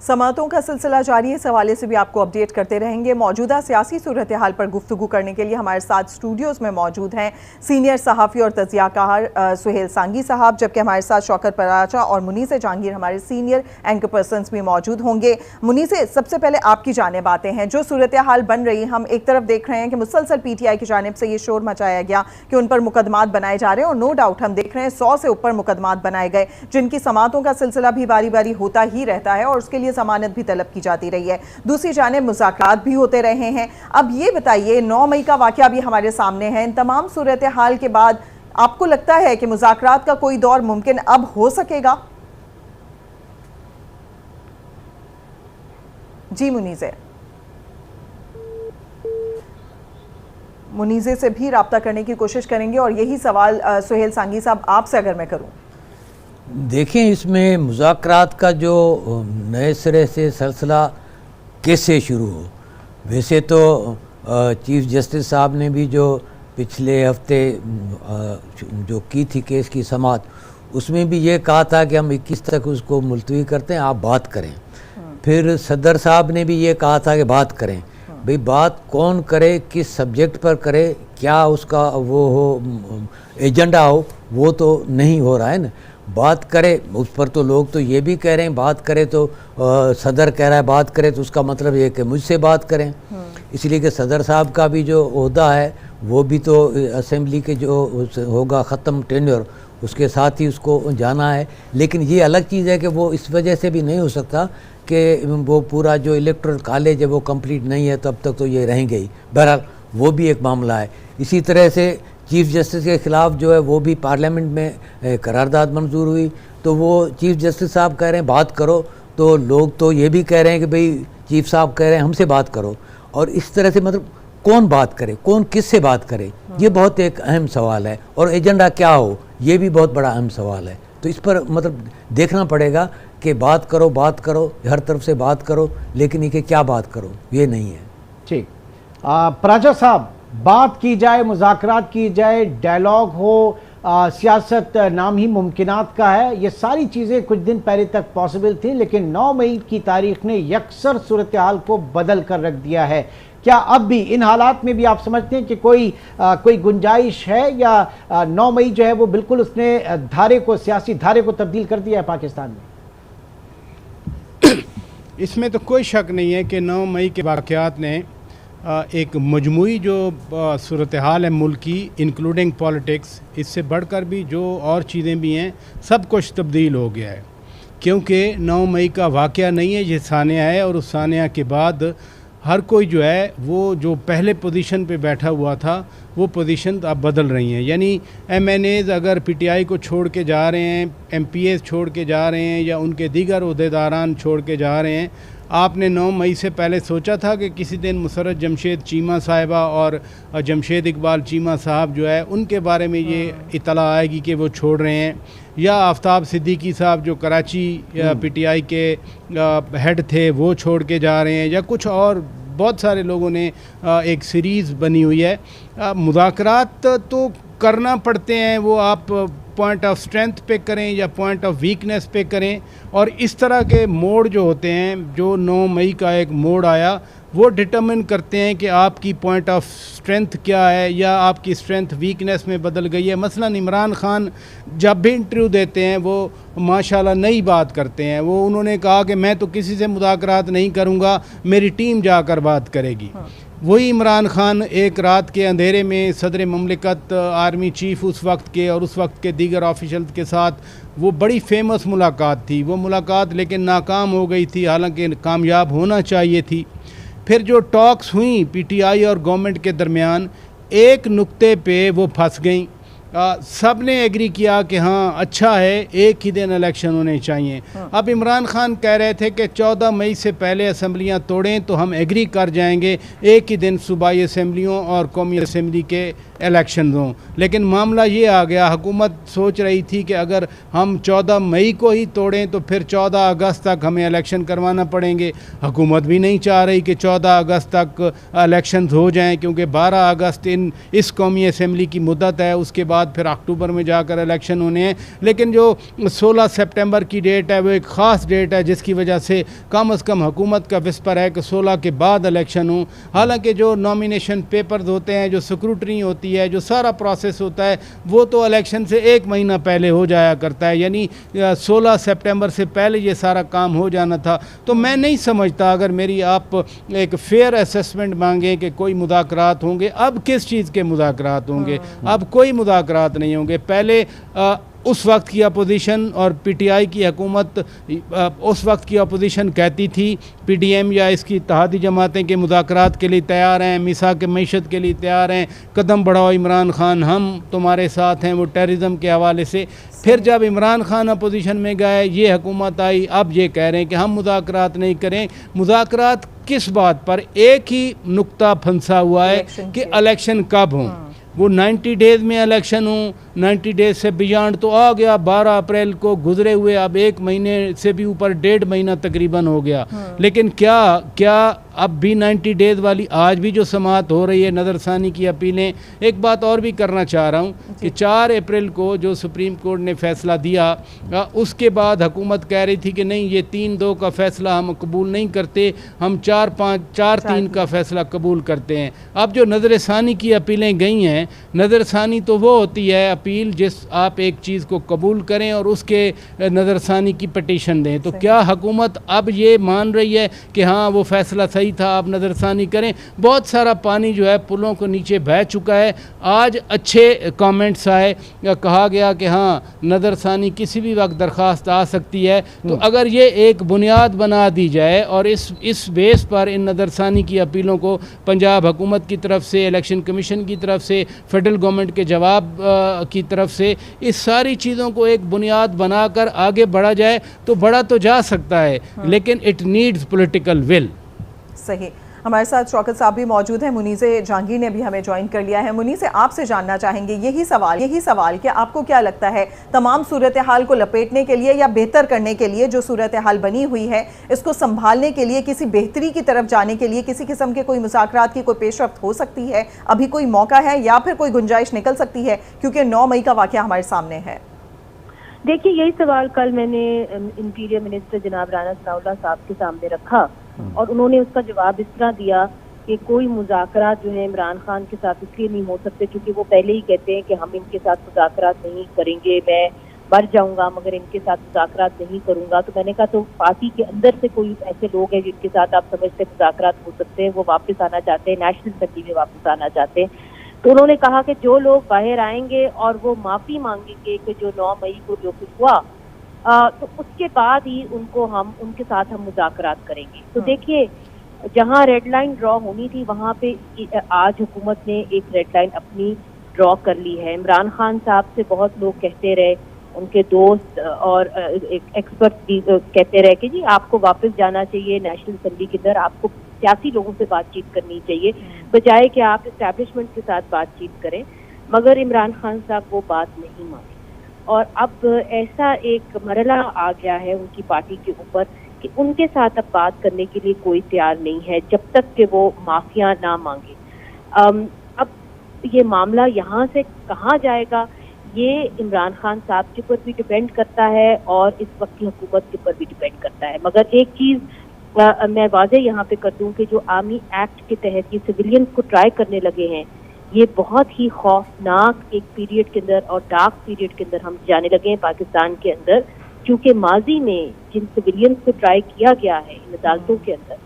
समातों का सिलसिला जारी है। इस हवाले से भी आपको अपडेट करते रहेंगे। मौजूदा सियासी सूरत हाल पर गुफ्तगू करने के लिए हमारे साथ स्टूडियोज़ में मौजूद हैं सीनियर सहाफ़ी और तज़ियाकार सुहेल सांगी साहब, जबकि हमारे साथ शौकत पराचा और मुनीस जहांगीर हमारे सीनियर एंकर पर्सन्स भी मौजूद होंगे। मुनीस, सबसे पहले आपकी जानिब आते हैं। जो सूरत हाल बन रही, हम एक तरफ देख रहे हैं कि मुसलसल PTI की जानिब से ये शोर मचाया गया कि उन पर मुकदमात बनाए जा रहे हैं, और नो डाउट हम देख रहे हैं 100 से ऊपर मुकदमात बनाए गए, जिनकी समातों का सिलसिला भी बारी बारी होता ही रहता है और उसके लिए जमानत भी तलब की जाती रही है। दूसरी जानिब मुज़ाकरात भी होते रहे हैं। अब ये बताइए, 9 मई का वाकया भी हमारे सामने है। इन तमाम सूरत हाल के बाद आपको लगता है कि मुज़ाकरात का कोई दौर मुमकिन अब हो सकेगा? जी मुनीज़े से भी रब्ता करने की कोशिश करेंगे, और यही सवाल सुहेल सांगी साहब आपसे अगर मैं करूं। देखें, इसमें मुज़ाकरात का जो नए सिरे से सिलसिला कैसे शुरू हो। वैसे तो चीफ़ जस्टिस साहब ने भी जो पिछले हफ्ते जो की थी केस की समाअत, उसमें भी ये कहा था कि हम 21 तक उसको मुलतवी करते हैं, आप बात करें। फिर सदर साहब ने भी ये कहा था कि बात करें। भाई, बात कौन करे, किस सब्जेक्ट पर करे, क्या उसका वो हो एजेंडा हो, वो तो नहीं हो रहा है ना। बात करे उस पर तो लोग तो ये भी कह रहे हैं बात करे, तो सदर कह रहा है बात करे, तो उसका मतलब ये कि मुझसे बात करें। इसलिए कि सदर साहब का भी जो ओहदा है वो भी तो असेंबली के जो होगा ख़त्म टेन्योर, उसके साथ ही उसको जाना है। लेकिन ये अलग चीज़ है कि वो इस वजह से भी नहीं हो सकता कि वो पूरा जो इलेक्टोरल कॉलेज है वो कंप्लीट नहीं है, तब तक तो ये रहेंगे ही। बहरहाल वो भी एक मामला है। इसी तरह से चीफ़ जस्टिस के ख़िलाफ़ जो है वो भी पार्लियामेंट में करारदाद मंजूर हुई, तो वो चीफ़ जस्टिस साहब कह रहे हैं बात करो, तो लोग तो ये भी कह रहे हैं कि भाई चीफ़ साहब कह रहे हैं हमसे बात करो। और इस तरह से मतलब कौन बात करे, कौन किस से बात करे, ये बहुत एक अहम सवाल है। और एजेंडा क्या हो, ये भी बहुत बड़ा अहम सवाल है। तो इस पर मतलब देखना पड़ेगा कि बात करो, हर तरफ से बात करो, लेकिन ये कि क्या बात करो ये नहीं है। ठीक, पराचा साहब, बात की जाए, मुज़ाकरात की जाए, डायलॉग हो, सियासत नाम ही मुमकिनात का है, ये सारी चीज़ें कुछ दिन पहले तक पॉसिबल थी, लेकिन 9 मई की तारीख ने यकसर सूरत हाल को बदल कर रख दिया है। क्या अब भी इन हालात में भी आप समझते हैं कि कोई गुंजाइश है, या 9 मई जो है वो बिल्कुल उसने सियासी धारे को तब्दील कर दिया है पाकिस्तान में? इसमें तो कोई शक नहीं है कि 9 मई के वाक़यात ने एक मजमूई जो सूरत हाल है मुल्क की, इंक्लूडिंग पॉलिटिक्स, इससे बढ़कर भी जो और चीज़ें भी हैं, सब कुछ तब्दील हो गया है। क्योंकि 9 मई का वाक़या नहीं है, ये सानिया है, और उस सानिया के बाद हर कोई जो है वो जो पहले पोजीशन पे बैठा हुआ था वो पोजीशन अब बदल रही हैं। यानी MNAs अगर PTI को छोड़ के जा रहे हैं, MPAs छोड़ के जा रहे हैं, या उनके दीगर ओहदेदारान छोड़ के जा रहे हैं। आपने 9 मई से पहले सोचा था कि किसी दिन मुसर्रत जमशेद चीमा साहिबा और जमशेद इकबाल चीमा साहब जो है उनके बारे में ये इतला आएगी कि वो छोड़ रहे हैं, या आफ्ताब सिद्दीकी साहब जो कराची PTI के हेड थे वो छोड़ के जा रहे हैं, या कुछ और बहुत सारे लोगों ने एक सीरीज़ बनी हुई है। मुज़ाकरात तो करना पड़ते हैं, वो आप पॉइंट ऑफ स्ट्रेंथ पे करें या पॉइंट ऑफ वीकनेस पे करें। और इस तरह के मोड़ जो होते हैं, जो 9 मई का एक मोड़ आया, वो डिटरमिन करते हैं कि आपकी पॉइंट ऑफ स्ट्रेंथ क्या है, या आपकी स्ट्रेंथ वीकनेस में बदल गई है। मसलन इमरान खान जब भी इंटरव्यू देते हैं वो माशाल्लाह नई बात करते हैं। वो उन्होंने कहा कि मैं तो किसी से मुज़ाकरात नहीं करूँगा, मेरी टीम जाकर बात करेगी। वही इमरान खान एक रात के अंधेरे में सदर ममलिकत, आर्मी चीफ उस वक्त के और उस वक्त के दीगर ऑफिशल्स के साथ, वो बड़ी फेमस मुलाकात थी, वो मुलाकात लेकिन नाकाम हो गई थी, हालांकि कामयाब होना चाहिए थी। फिर जो टॉक्स हुई PTI और गवर्नमेंट के दरमियान, एक नुक्ते पे वो फंस गई। सब ने एग्री किया कि हाँ अच्छा है, एक ही दिन इलेक्शन होने चाहिए। अब इमरान खान कह रहे थे कि 14 मई से पहले असम्बलियाँ तोड़ें तो हम एग्री कर जाएंगे, एक ही दिन सूबाई असम्बलियों और कौमी असम्बली के इलेक्शन हों। लेकिन मामला ये आ गया, हुकूमत सोच रही थी कि अगर हम 14 मई को ही तोड़ें तो फिर 14 अगस्त तक हमें इलेक्शन करवाना पड़ेंगे। हुकूमत भी नहीं चाह रही कि 14 अगस्त तक इलेक्शन हो जाएं, क्योंकि 12 अगस्त इस कौमी असम्बली की मुद्दत है, उसके बाद फिर अक्टूबर में जाकर इलेक्शन होने हैं। लेकिन जो 16 सितंबर की डेट है वो एक ख़ास डेट है, जिसकी वजह से कम हुकूमत का विस्पर है कि 16 के बाद इलेक्शन हो। हालांकि जो नॉमिनेशन पेपर्स होते हैं, जो स्क्रूटनी होती है, जो सारा प्रोसेस होता है, वो तो इलेक्शन से 1 महीना पहले हो जाया करता है, यानी 16 सितंबर से पहले ये सारा काम हो जाना था। तो मैं नहीं समझता, अगर मेरी आप एक फेयर असेसमेंट मांगें कि कोई मुज़ाकरात होंगे, अब किस चीज़ के मुज़ाकरात होंगे? अब कोई मुज़ाकरात नहीं होंगे। पहले उस वक्त की अपोजिशन और पीटीआई की हुकूमत, उस वक्त की अपोजिशन कहती थी पीडीएम या इसकी इत्तेहादी जमातें के मुज़ाकरात के लिए तैयार हैं, मिसाक मईशत के लिए तैयार हैं, कदम बढ़ाओ इमरान खान, हम तुम्हारे साथ हैं, वो टेररिज्म के हवाले से। फिर जब इमरान खान अपोजिशन में गए, ये हुकूमत आई, अब ये कह रहे हैं कि हम मुज़ाकरात नहीं करें। मुज़ाकरात किस बात पर? एक ही नुक्ता फंसा हुआ है कि इलेक्शन कब हों। वो 90 डेज़ में इलेक्शन हो, 90 डेज़ से बियॉन्ड तो आ गया 12 अप्रैल को गुजरे हुए, अब 1 महीने से भी ऊपर 1.5 महीना तकरीबन हो गया। लेकिन क्या अब भी 90 डेज़ वाली आज भी जो समाअत हो रही है, नज़रसानी की अपीलें। एक बात और भी करना चाह रहा हूँ कि 4 अप्रैल को जो सुप्रीम कोर्ट ने फ़ैसला दिया, उसके बाद हुकूमत कह रही थी कि नहीं, ये 3-2 का फ़ैसला हम कबूल नहीं करते, हम 4-5-4-3 का फ़ैसला कबूल करते हैं। अब जो नज़रसानी की अपीलें गई हैं, नज़रसानी तो वो होती है अपील जिस आप एक चीज़ को कबूल करें और उसके नज़रसानी की पटिशन दें। तो क्या हुकूमत अब ये मान रही है कि हाँ वो फ़ैसला सही था, आप नज़रसानी करें? बहुत सारा पानी जो है पुलों को नीचे बह चुका है। आज अच्छे कमेंट्स आए, कहा गया कि हाँ नज़रसानी किसी भी वक्त दरख्वास्त आ सकती है। तो अगर ये एक बुनियाद बना दी जाए और इस बेस पर इन नज़रसानी की अपीलों को पंजाब हुकूमत की तरफ से, इलेक्शन कमीशन की तरफ से, फेडरल गवर्नमेंट के जवाब की तरफ से, इस सारी चीज़ों को एक बुनियाद बनाकर आगे बढ़ा जाए तो बढ़ा तो जा सकता है, लेकिन इट नीड्स पॉलिटिकल विल। सही। हमारे साथ शौकत साहब भी मौजूद हैं, मुनीज़े जहांगीर ने भी हमें ज्वाइन कर लिया है। मुनीज़े, आपसे जानना चाहेंगे यही सवाल कि आपको क्या लगता है, तमाम सूरत हाल को लपेटने के लिए या बेहतर करने के लिए जो सूरत हाल बनी हुई है, इसको संभालने के लिए, किसी बेहतरी की तरफ जाने के लिए किसी किस्म के कोई मुज़ाकरात की कोई पेशरफ्त हो सकती है? अभी कोई मौका है या फिर कोई गुंजाइश निकल सकती है, क्योंकि 9 मई का वाक़या हमारे सामने है? देखिए, यही सवाल कल मैंने इंटीरियर मिनिस्टर जनाब राना सनाउल्लाह साहब के सामने रखा और उन्होंने उसका जवाब इस तरह दिया कि कोई मुज़ाकरात जो है इमरान खान के साथ इसलिए नहीं हो सकते क्योंकि वो पहले ही कहते हैं कि हम इनके साथ मुज़ाकरात नहीं करेंगे, मैं मर जाऊंगा मगर इनके साथ मुज़ाकरात नहीं करूंगा। तो मैंने कहा तो पार्टी के अंदर से कोई ऐसे लोग हैं जिनके साथ आप समझते मुज़ाकरात हो सकते हैं, वो वापस आना चाहते हैं, नेशनल असेंबली में वापस आना चाहते हैं। तो उन्होंने कहा कि जो लोग बाहर आएंगे और वो माफ़ी मांगेंगे कि जो 9 मई को जो कुछ हुआ, तो उसके बाद ही उनके साथ हम मुज़ाकरात करेंगे। तो देखिए, जहां रेड लाइन ड्रॉ होनी थी वहां पे आज हुकूमत ने एक रेड लाइन अपनी ड्रॉ कर ली है। इमरान खान साहब से बहुत लोग कहते रहे, उनके दोस्त और एक्सपर्ट भी कहते रहे कि जी आपको वापस जाना चाहिए नेशनल असेंबली के अंदर, आपको सियासी लोगों से बातचीत करनी चाहिए बजाय कि आप इस्टेब्लिशमेंट के साथ बातचीत करें। मगर इमरान खान साहब वो बात नहीं मानी और अब ऐसा एक मरला आ गया है उनकी पार्टी के ऊपर कि उनके साथ अब बात करने के लिए कोई तैयार नहीं है जब तक कि वो माफिया ना मांगे। अब ये मामला यहाँ से कहाँ जाएगा ये इमरान खान साहब के ऊपर भी डिपेंड करता है और इस वक्त की हुकूमत के ऊपर भी डिपेंड करता है। मगर एक चीज़ मैं वाज़ेह यहाँ पे कर दूँ कि जो आर्मी एक्ट के तहत ये सिविलियंस को ट्राई करने लगे हैं, ये बहुत ही खौफनाक एक पीरियड के अंदर और डार्क पीरियड के अंदर हम जाने लगे हैं पाकिस्तान के अंदर, क्योंकि माजी में जिन सिविलियंस को ट्राई किया गया है इन अदालतों के अंदर,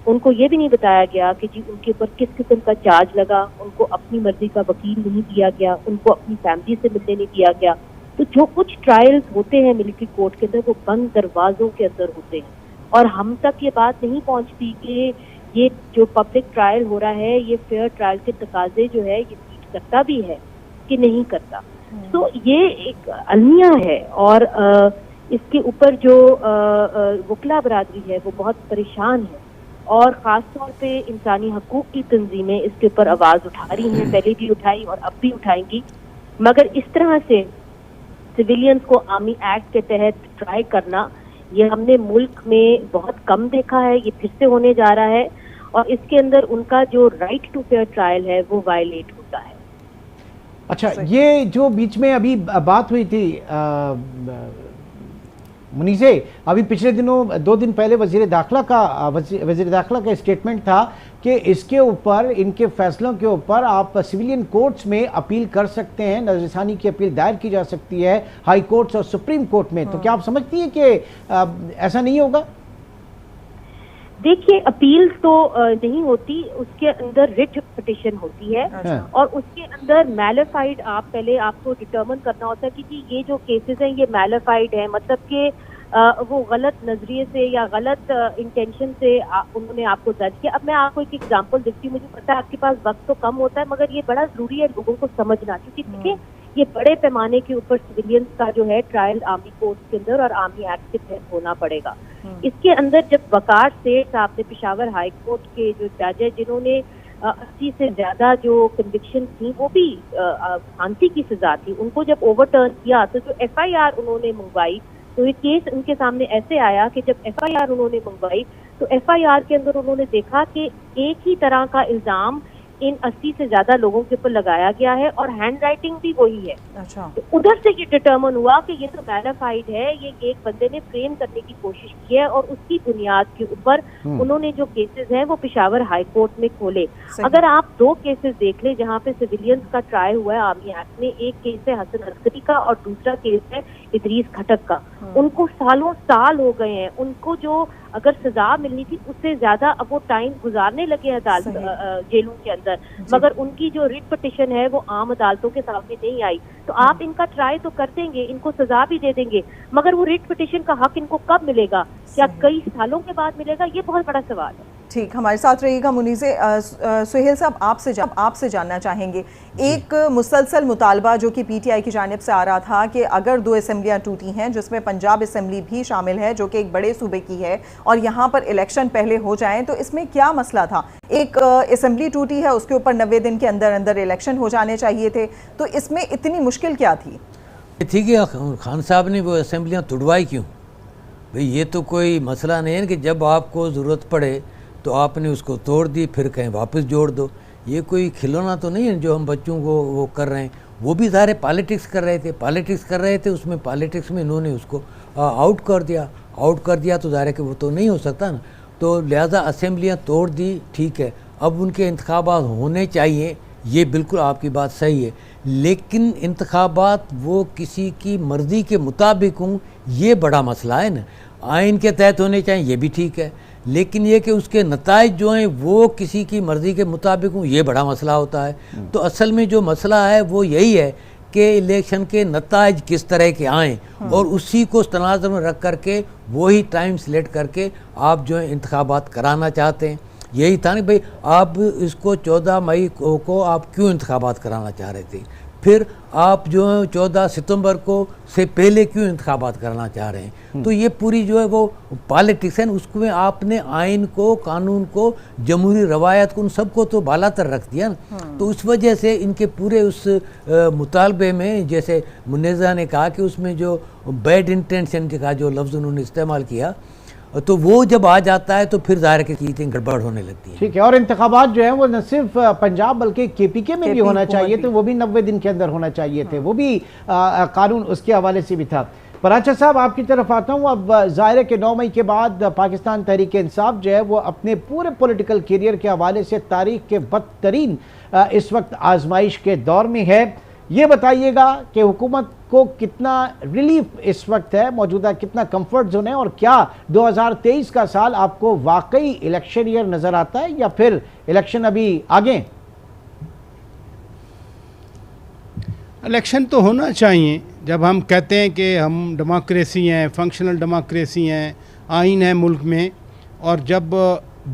उनको ये भी नहीं बताया गया कि जी उनके ऊपर किस किस्म का चार्ज लगा, उनको अपनी मर्जी का वकील नहीं दिया गया, उनको अपनी फैमिली से मिलने नहीं दिया गया। तो जो कुछ ट्रायल्स होते हैं मिलिट्री कोर्ट के अंदर वो बंद दरवाजों के अंदर होते हैं और हम तक ये बात नहीं पहुंचती कि ये जो पब्लिक ट्रायल हो रहा है ये फेयर ट्रायल के तकाजे जो है ये मीट करता भी है कि नहीं करता। तो ये एक अलमिया है और इसके ऊपर जो वकला बरादरी है वो बहुत परेशान है और ख़ास तौर पे इंसानी हकूक़ की तंजीमें इसके ऊपर आवाज़ उठा रही हैं, पहले भी उठाई और अब भी उठाएंगी। मगर इस तरह से सिविलियंस को आर्मी एक्ट के तहत ट्राई करना, ये हमने मुल्क में बहुत कम देखा है, ये फिर से होने जा रहा है और इसके अंदर उनका जो राइट टू फेयर ट्रायल है वो वायलेट होता है। अच्छा, ये जो बीच में अभी बात हुई थी मुनीसे, अभी पिछले दिनों 2 दिन पहले वजीर दाखिला का स्टेटमेंट था कि इसके ऊपर, इनके फैसलों के ऊपर आप सिविलियन कोर्ट्स में अपील कर सकते हैं, नजरसानी की अपील दायर की जा सकती है हाई कोर्ट्स और सुप्रीम कोर्ट में। तो क्या आप समझती हैं कि ऐसा नहीं होगा? देखिए, अपील तो नहीं होती, उसके अंदर रिट पिटिशन होती है और उसके अंदर मैलिफाइड, आप पहले आपको डिटरमिन करना होता है कि जी ये जो केसेस हैं ये मैलिफाइड है, मतलब कि वो गलत नजरिए से या गलत इंटेंशन से उन्होंने आपको दर्ज किया। अब मैं आपको एक एग्जांपल देती हूँ, मुझे पता है आपके पास वक्त तो कम होता है मगर ये बड़ा जरूरी है लोगों को समझना, क्योंकि देखिए ये बड़े पैमाने के ऊपर सिविलियंस का जो है ट्रायल आर्मी कोर्ट के अंदर और आर्मी एक्ट के तहत होना पड़ेगा। इसके अंदर जब वकार सेठ साहब ने, पेशावर हाई कोर्ट के जो जज है जिन्होंने 80 से ज्यादा जो कन्विक्शन थी वो भी फांसी की सजा थी, उनको जब ओवरटर्न किया तो जो FIR उन्होंने मंगवाई, तो ये केस उनके सामने ऐसे आया कि जब FIR उन्होंने मंगवाई तो FIR के अंदर उन्होंने देखा कि एक ही तरह का इल्जाम इन 80 से ज्यादा लोगों के ऊपर लगाया गया है और हैंड राइटिंग भी वही है। अच्छा, तो उधर से ये डिटर्मिन हुआ कि ये तो मैलिफाइड है, ये एक बंदे ने फ्रेम करने की कोशिश की है और उसकी बुनियाद के ऊपर उन्होंने जो केसेस हैं वो पेशावर हाई कोर्ट में खोले। अगर आप 2 केसेस देख ले जहाँ पे सिविलियंस का ट्रायल हुआ है आर्मी एक्ट में, एक केस है हसन अस्करी का और दूसरा केस है इदरीस खटक का, उनको सालों साल हो गए हैं, उनको जो अगर सजा मिलनी थी उससे ज्यादा अब वो टाइम गुजारने लगे अदालत जेलों के अंदर, मगर उनकी जो रिट पिटिशन है वो आम अदालतों के सामने नहीं आई। तो आप इनका ट्राई तो कर देंगे, इनको सजा भी दे देंगे, मगर वो रिट पिटिशन का हक इनको कब मिलेगा? क्या कई सालों के बाद मिलेगा? ये बहुत बड़ा सवाल है। ठीक, हमारे साथ रहिएगा मुनीसे। सुहेल साहब, आपसे जानना चाहेंगे, एक मुसलसल मुतालबा जो कि PTI की जानिब से आ रहा था कि अगर 2 असेंबलियाँ टूटी हैं जिसमें पंजाब असेंबली भी शामिल है जो कि एक बड़े सूबे की है और यहाँ पर इलेक्शन पहले हो जाएं, तो इसमें क्या मसला था? एक असेंबली टूटी है, उसके ऊपर 90 दिन के अंदर अंदर इलेक्शन हो जाने चाहिए थे, तो इसमें इतनी मुश्किल क्या थी? थी कि खान साहब ने वो असेंबलियाँ तुड़वाई क्यों? भाई ये तो कोई मसला नहीं है कि जब आपको ज़रूरत पड़े तो आपने उसको तोड़ दी फिर कहीं वापस जोड़ दो। ये कोई खिलौना तो नहीं है जो हम बच्चों को वो कर रहे हैं। वो भी सारे पॉलिटिक्स कर रहे थे, उसमें पॉलिटिक्स में इन्होंने उसको आउट कर दिया तो ज़ाहिर है कि वो तो नहीं हो सकता ना। तो लिहाजा असेंबलियाँ तोड़ दी, ठीक है, अब उनके इंतखाबात होने चाहिए, ये बिल्कुल आपकी बात सही है, लेकिन इंतखाबात वो किसी की मर्ज़ी के मुताबिक हों, ये बड़ा मसला है ना। आइन के तहत होने चाहिए, ये भी ठीक है, लेकिन ये कि उसके नताइज जो हैं वो किसी की मर्ज़ी के मुताबिक हों, ये बड़ा मसला होता है। तो असल में जो मसला है वो यही है कि इलेक्शन के नताइज किस तरह के आएँ और उसी को तनाज़ुर में रख करके वही टाइम सेलेक्ट करके आप जो है इंतखाबात कराना चाहते हैं। यही था ना भाई, आप इसको 14 मई को आप क्यों इंतखाबात कराना चाह रहे थे, फिर आप जो है 14 सितंबर को से पहले क्यों इंतखाबात करना चाह रहे हैं। तो ये पूरी जो है वो पॉलिटिक्स है, उसमें आपने आइन को, कानून को, जमहूरी रवायत को, उन सबको तो बालातर रख दिया ना। तो उस वजह से इनके पूरे उस मुतालबे में, जैसे मुनेज़ा ने कहा कि उसमें जो बैड इंटेंशन का जो लफ्ज़ उन्होंने इस्तेमाल किया, तो वो जब आ जाता है तो फिर ज़ाहिर की चीज़ें गड़बड़ होने लगती हैं। ठीक है, और इंतखाबात जो है वो न सिर्फ पंजाब बल्कि KPK में भी होना चाहिए थे, वो भी 90 दिन के अंदर होना चाहिए थे, वो भी कानून उसके हवाले से भी था। पराचा साहब, आपकी तरफ आता हूँ। अब ज़ाहिर है कि 9 मई के बाद पाकिस्तान तहरीक इंसाफ जो है वो अपने पूरे पॉलिटिकल करियर के हवाले से तारीख के बदतरीन इस वक्त आजमाइश के दौर में है। ये बताइएगा कि हुकूमत को कितना रिलीफ इस वक्त है, मौजूदा कितना कंफर्ट जोन है, और क्या 2023 का साल आपको वाकई इलेक्शन ईयर नजर आता है या फिर इलेक्शन अभी आगे? इलेक्शन तो होना चाहिए। जब हम कहते हैं कि हम डेमोक्रेसी हैं, फंक्शनल डेमोक्रेसी हैं, आइन है मुल्क में, और जब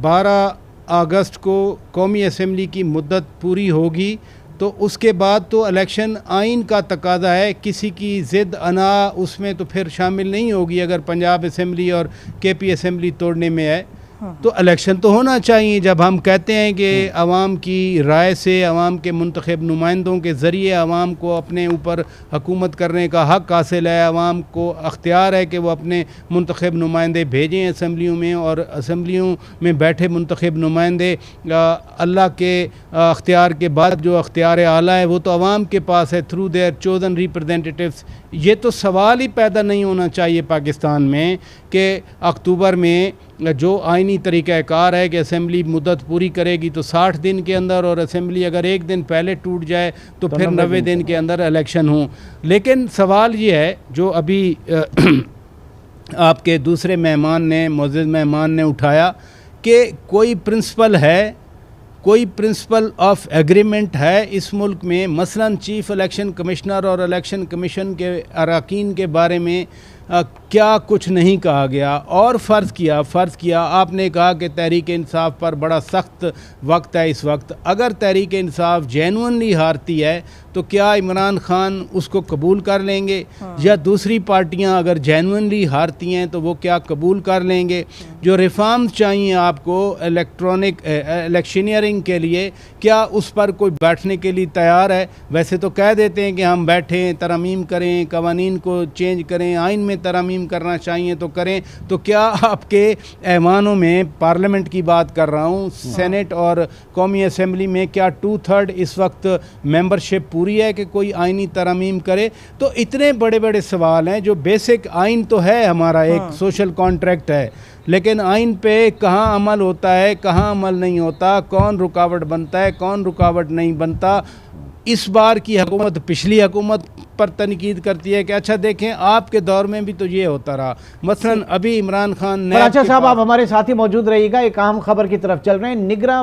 12 अगस्त को कौमी असम्बली की मुद्दत पूरी होगी तो उसके बाद तो इलेक्शन आइन का तकादा है, किसी की ज़िद अना उसमें तो फिर शामिल नहीं होगी अगर पंजाब असम्बली और KP असम्बली तोड़ने में है। तो इलेक्शन तो होना चाहिए। जब हम कहते हैं कि अवाम की राय से, अवाम के मुंतखब नुमाइंदों के ज़रिए अवाम को अपने ऊपर हुकूमत करने का हक़ हासिल है, अवाम को अख्तियार है कि वो अपने मुंतखब नुमाइंदे भेजें असम्बलियों में, और असम्बलियों में बैठे मुंतखब नुमाइंदे अल्लाह के अख्तियार के बाद जो अख्तियार आला है वो तो अवाम के पास है थ्रू देयर चोजन रिप्रेजेंटेटिव्स। ये तो सवाल ही पैदा नहीं होना चाहिए पाकिस्तान में कि अक्टूबर में जो आइनी तरीक़ाकार है कि असम्बली मुद्दत पूरी करेगी तो 60 दिन के अंदर, और असम्बली अगर एक दिन पहले टूट जाए तो फिर 90 दिन के अंदर इलेक्शन हो। लेकिन सवाल ये है जो अभी आपके दूसरे मेहमान ने, मुअज़्ज़िज़ मेहमान ने उठाया कि कोई प्रिंसिपल है, कोई प्रिंसिपल ऑफ एग्रीमेंट है इस मुल्क में, मसलन चीफ़ इलेक्शन कमिश्नर और इलेक्शन कमीशन के अरकान के बारे में क्या कुछ नहीं कहा गया। और फ़र्ज़ किया आपने कहा कि तहरीक इंसाफ पर बड़ा सख्त वक्त है इस वक्त। अगर तहरीक इंसाफ जेन्युइनली हारती है तो क्या इमरान खान उसको कबूल कर लेंगे? या दूसरी पार्टियां अगर जेन्युइनली हारती हैं तो वो क्या कबूल कर लेंगे? जो रिफॉर्म्स चाहिए आपको इलेक्ट्रॉनिक इलेक्शनियरिंग के लिए, क्या उस पर कोई बैठने के लिए तैयार है? वैसे तो कह देते हैं कि हम बैठें, तरमीम करें, कवानीन को चेंज करें, आइन में तरमीम करना चाहिए तो करें। तो क्या आपके ऐवानों में, पार्लियामेंट की बात कर रहा हूँ, सेनेट और कौमी असम्बली में क्या 2/3 इस वक्त मेंबरशिप पूरी है कि कोई आइनी तरमीम करे? तो इतने बड़े बड़े सवाल हैं। जो बेसिक आइन तो है हमारा, एक सोशल कॉन्ट्रैक्ट है, लेकिन आइन पे कहाँ अमल होता है, कहाँ अमल नहीं होता, कौन रुकावट बनता है, कौन रुकावट नहीं बनता। इस बार की हुकूमत पिछली हुकूमत पर तनकीद करती है कि अच्छा देखें आपके दौर में भी तो ये होता रहा। मसलन अभी इमरान खान ने। अच्छा साहब, आप हमारे साथ ही मौजूद रहिएगा, एक अहम खबर की तरफ चल रहे हैं। निगरान